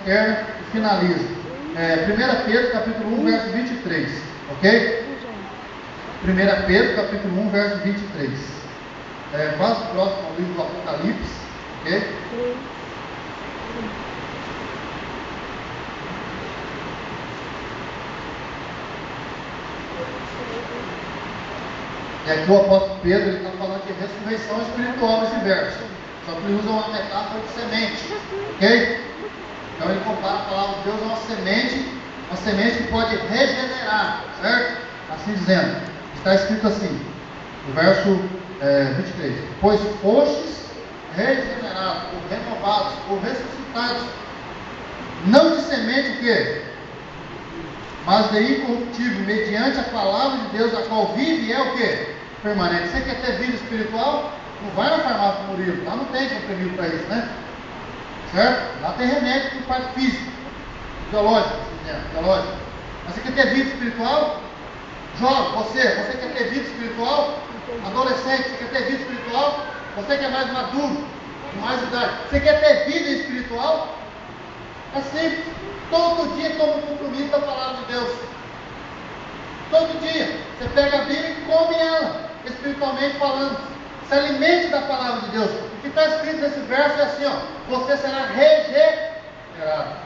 eterna e finaliza. 1 Pedro capítulo 1, verso 23. Ok? 1 Pedro capítulo 1, verso 23. Quase próximo ao livro do Apocalipse. Ok? E aqui o apóstolo Pedro está falando de ressurreição espiritual nesse verso. Só que ele usa uma metáfora de semente. Ok? Então ele compara a palavra de Deus a uma semente que pode regenerar. Certo? Assim dizendo. Está escrito assim, no verso 23. Pois fostes regenerados, ou renovados, ou ressuscitados. Não de semente o quê? Mas de incorruptível, mediante a palavra de Deus, a qual vive e é o quê? Permanente. Você quer ter vida espiritual? Não vai na farmácia do Murilo, lá não tem comprimido para isso, né? Certo? Lá tem remédio para parte física, biológica, biológica. Mas você quer ter vida espiritual? Jovem, você quer ter vida espiritual? Adolescente, você quer ter vida espiritual? Você que é mais maduro, com mais idade, você quer ter vida espiritual? É simples. Todo dia toma um compromisso da palavra de Deus. Todo dia. Você pega a Bíblia e come ela, espiritualmente falando. Se alimente da palavra de Deus. O que está escrito nesse verso é assim, ó, você será regenerado.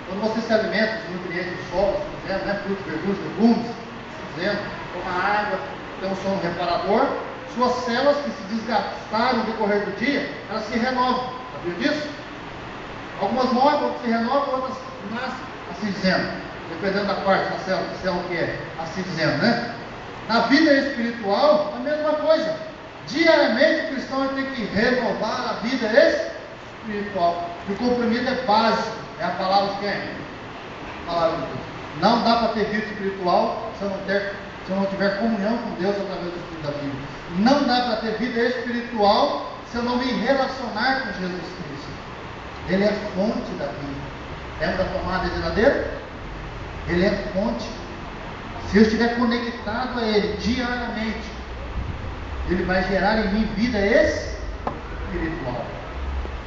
Quando você se alimenta dos nutrientes do solo, se quiser, né, frutos, verduras, legumes, se quiser, toma água, tem um sono reparador, suas células que se desgastaram no decorrer do dia, elas se renovam. Sabia disso? Algumas morrem, outras se renovam, outras nascem, assim dizendo. Dependendo da parte da célula que é, assim dizendo, né? Na vida espiritual, a mesma coisa. Diariamente o cristão tem que renovar a vida espiritual. E o compromisso é básico. É a palavra de quem? A palavra de Deus. Não dá para ter vida espiritual se eu não tiver comunhão com Deus através do Espírito da Bíblia. Não dá para ter vida espiritual se eu não me relacionar com Jesus Cristo. Ele é fonte da vida. Lembra da tomada da geladeira? Ele é fonte. Se eu estiver conectado a Ele diariamente, Ele vai gerar em mim vida espiritual.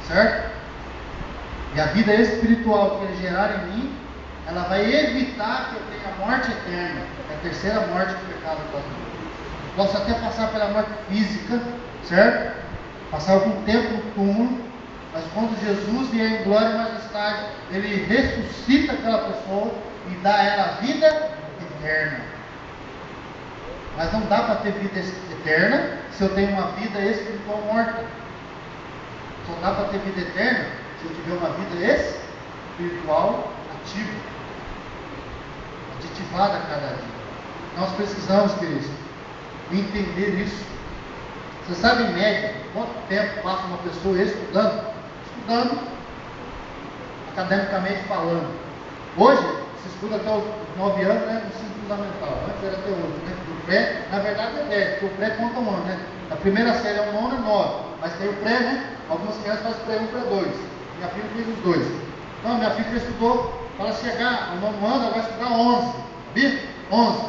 Certo? E a vida espiritual que Ele gerar em mim, ela vai evitar que eu tenha a morte eterna. É a terceira morte que o pecado causa. Posso até passar pela morte física, certo? Passar algum tempo no túmulo. Mas quando Jesus vier em glória e majestade, Ele ressuscita aquela pessoa e dá a ela a vida eterna. Mas não dá para ter vida eterna se eu tenho uma vida espiritual morta. Só dá para ter vida eterna se eu tiver uma vida espiritual ativa, aditivada a cada dia. Nós precisamos, queridos, entender isso. Você sabe em média quanto tempo passa uma pessoa estudando, academicamente falando. Hoje, se estuda até os 9 anos, né, no ensino fundamental. Antes era até 8, né? O pré, na verdade é 10, porque o pré conta um ano, né? A primeira série é 9, 9, mas tem o pré, né? Algumas crianças fazem pré 1 e pré 2. Minha filha fez os dois. Então, minha filha estudou, para chegar ao 9º ano, ela vai estudar 11. Viu? 11.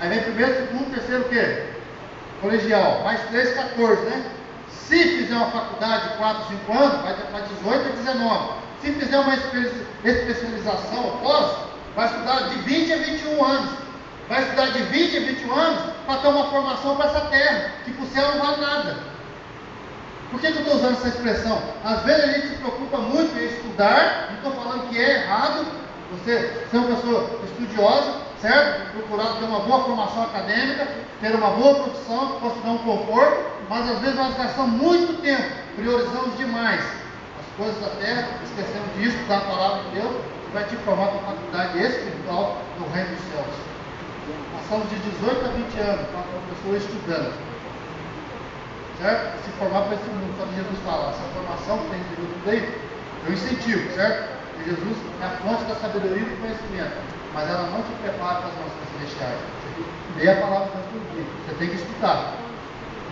Aí vem primeiro, segundo, terceiro o quê? Colegial. Mais 3, 14, né? Se fizer uma faculdade de 4, 5 anos, vai para 18 a 19. Se fizer uma especialização após, vai estudar de 20 a 21 anos. Vai estudar de 20 a 21 anos para ter uma formação para essa terra, que para o céu não vale nada. Por que eu estou usando essa expressão? Às vezes a gente se preocupa muito em estudar, não estou falando que é errado, você ser uma pessoa estudiosa, certo? Procurar ter uma boa formação acadêmica, ter uma boa profissão, que possa dar um conforto, mas às vezes nós gastamos muito tempo, priorizamos demais as coisas da terra, esquecemos disso, da palavra de Deus, que vai te formar para a faculdade espiritual do reino dos céus. Passamos de 18 a 20 anos para uma pessoa estudando, certo? Se formar para esse mundo, só que Jesus fala, essa formação que tem que ter tudo aí, eu incentivo, certo? E Jesus é a fonte da sabedoria e do conhecimento, mas ela não te prepara para as nações celestiais. Você tem que ler a palavra de Deus todo dia, você tem que estudar.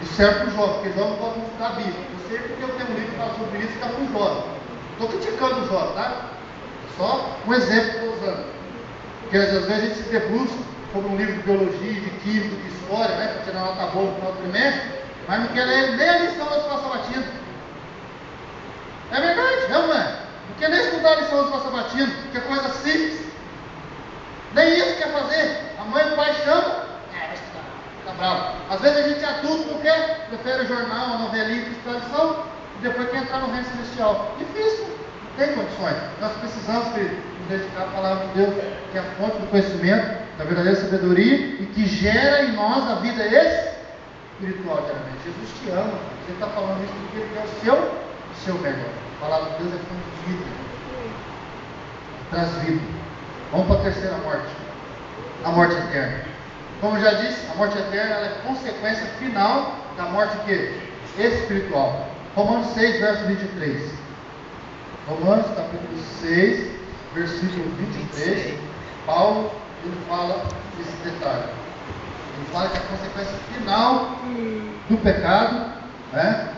Isso serve para o jovem, porque o jovem não pode estudar a Bíblia. Eu sei porque eu tenho um livro que fala sobre isso e está para o jovem. Estou criticando o jovem, tá? Só um exemplo que estou usando. Porque às vezes a gente se debruça sobre um livro de biologia, de química, de história, né? Para tirar nota boa no final do trimestre, mas não quer ler nem a lição da escola sabatina. É verdade, não é? Não quer nem pessoa usa o sabatino, que é coisa simples. Nem isso quer fazer. A mãe e o pai chamam, vai estudar, fica bravo. Às vezes a gente é adulto, não quer, prefere o jornal, a novelinha, a tradição, e depois quer entrar no reino celestial. Difícil, não tem condições. Nós precisamos, querido, nos dedicar à palavra de Deus, que é a fonte do conhecimento, da verdadeira sabedoria, e que gera em nós a vida espiritual diariamente. Jesus te ama, você está falando isso porque Ele quer o seu melhor. A palavra de Deus é fonte de vida, traz vida. Vamos para a terceira morte, a morte eterna. Como eu já disse, a morte eterna ela é consequência final da morte espiritual. Romanos 6, verso 23. Romanos capítulo 6, versículo 23. Paulo, ele fala esse detalhe. Ele fala que a consequência final do pecado, né,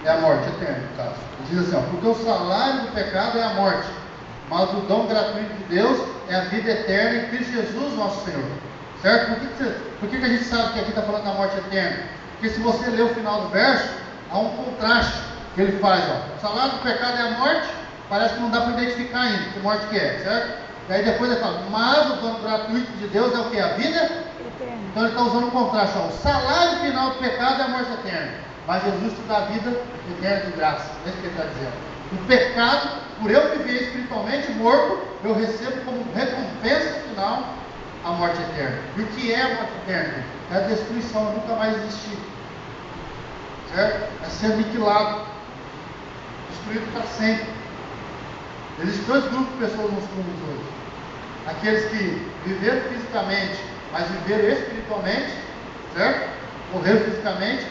é a morte eterna, no caso. Ele diz assim, porque o salário do pecado é a morte, mas o dom gratuito de Deus é a vida eterna em Cristo Jesus, nosso Senhor. Certo? Por que a gente sabe que aqui está falando da morte eterna? Porque se você ler o final do verso, há um contraste que ele faz. O salário do pecado é a morte, parece que não dá para identificar ainda que morte que é, certo? E aí depois ele fala, mas o dom gratuito de Deus é o que? A vida eterna. Então ele está usando um contraste. O salário final do pecado é a morte eterna. Mas Jesus te dá a vida eterna de graça. É isso que ele está dizendo. O pecado, por eu viver espiritualmente morto, eu recebo como recompensa final a morte eterna. E o que é a morte eterna? É a destruição, nunca mais existir. Certo? É ser aniquilado, destruído para sempre. Existem dois grupos de pessoas nos túmulos hoje. Aqueles que viveram fisicamente, mas viveram espiritualmente, certo? Morreram fisicamente,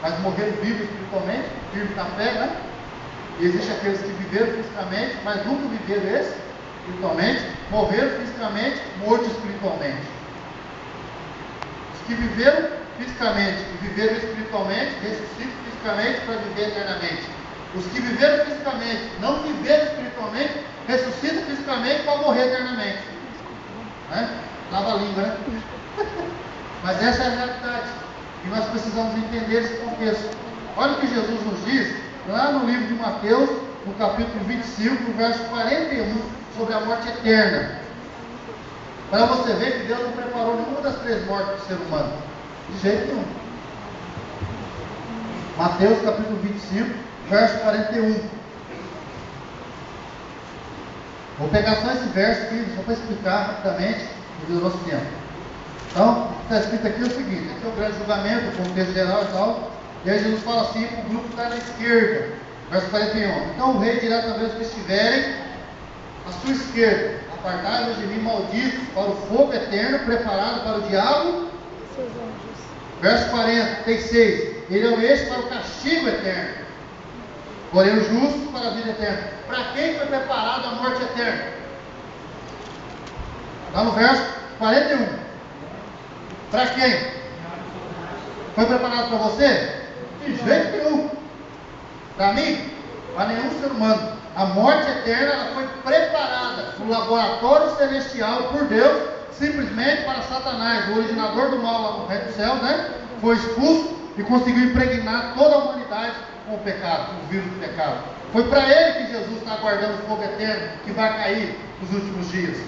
mas morreram vivos espiritualmente, firmes na fé, né? E existem aqueles que viveram fisicamente, mas nunca viveram espiritualmente, morreram fisicamente, mortos espiritualmente. Os que viveram fisicamente e viveram espiritualmente, ressuscitam fisicamente para viver eternamente. Os que viveram fisicamente, não viveram espiritualmente, ressuscitam fisicamente para morrer eternamente. Né? Lava a língua, né? Mas essa é a realidade. E nós precisamos entender esse contexto. Olha o que Jesus nos diz lá no livro de Mateus, no capítulo 25, no verso 41, sobre a morte eterna. Para você ver que Deus não preparou nenhuma das três mortes do ser humano. De jeito nenhum. Mateus capítulo 25, verso 41. Vou pegar só esse verso aqui, só para explicar rapidamente, devido ao nosso tempo. Então, está escrito aqui o seguinte, aqui é o grande julgamento, o contexto geral e tal, e aí Jesus fala assim para o grupo que está na esquerda, verso 41. Então o rei dirá também aos que estiverem à sua esquerda, apartai-vos de mim, malditos, para o fogo eterno, preparado para o diabo, seus anjos. Verso 46, ele é o eixo para o castigo eterno, porém o justo para a vida eterna. Para quem foi preparado a morte eterna? Lá no verso 41. Para quem? Foi preparado para você? De jeito nenhum. Para mim? Para nenhum ser humano. A morte eterna ela foi preparada no laboratório celestial por Deus, simplesmente para Satanás, o originador do mal lá no reino do céu, né? Foi expulso e conseguiu impregnar toda a humanidade com o pecado, com o vírus do pecado. Foi para ele que Jesus está aguardando o fogo eterno que vai cair nos últimos dias,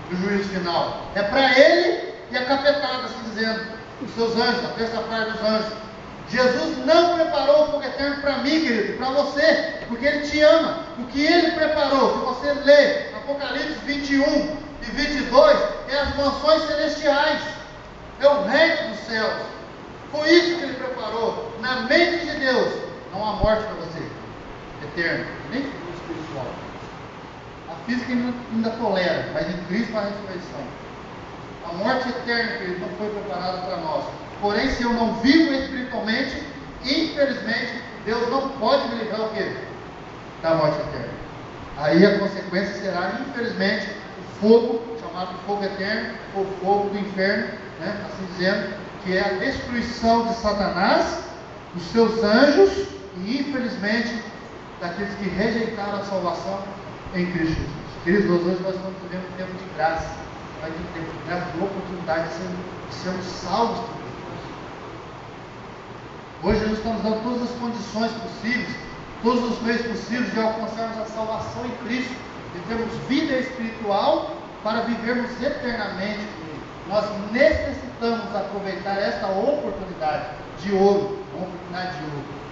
no juízo final. É para ele e a capetada, assim dizendo, os seus anjos, a terça parte dos anjos. Jesus não preparou o fogo eterno para mim, querido, para você, porque Ele te ama. O que Ele preparou, se você lê Apocalipse 21 e 22, é as mansões celestiais, é o reino dos céus. Foi isso que Ele preparou na mente de Deus. Não há morte para você, eterno, nem espiritual. A física ainda tolera, mas em Cristo há ressurreição. A morte eterna, querido, não foi preparada para nós. Porém, se eu não vivo espiritualmente, infelizmente, Deus não pode me livrar o quê? Da morte eterna. Aí a consequência será, infelizmente, o fogo, chamado fogo eterno, ou fogo do inferno, né? Assim dizendo, que é a destruição de Satanás, dos seus anjos, e infelizmente, daqueles que rejeitaram a salvação em Cristo Jesus. Queridos, hoje nós estamos vivendo um tempo de graça. Vai ter tempo de graça, de oportunidade de sermos salvos por Deus. Hoje Jesus está nos dando todas as condições possíveis todos os meios possíveis de alcançarmos a salvação em Cristo, de termos vida espiritual para vivermos eternamente com Ele. Nós necessitamos aproveitar esta oportunidade de ouro, uma oportunidade de ouro.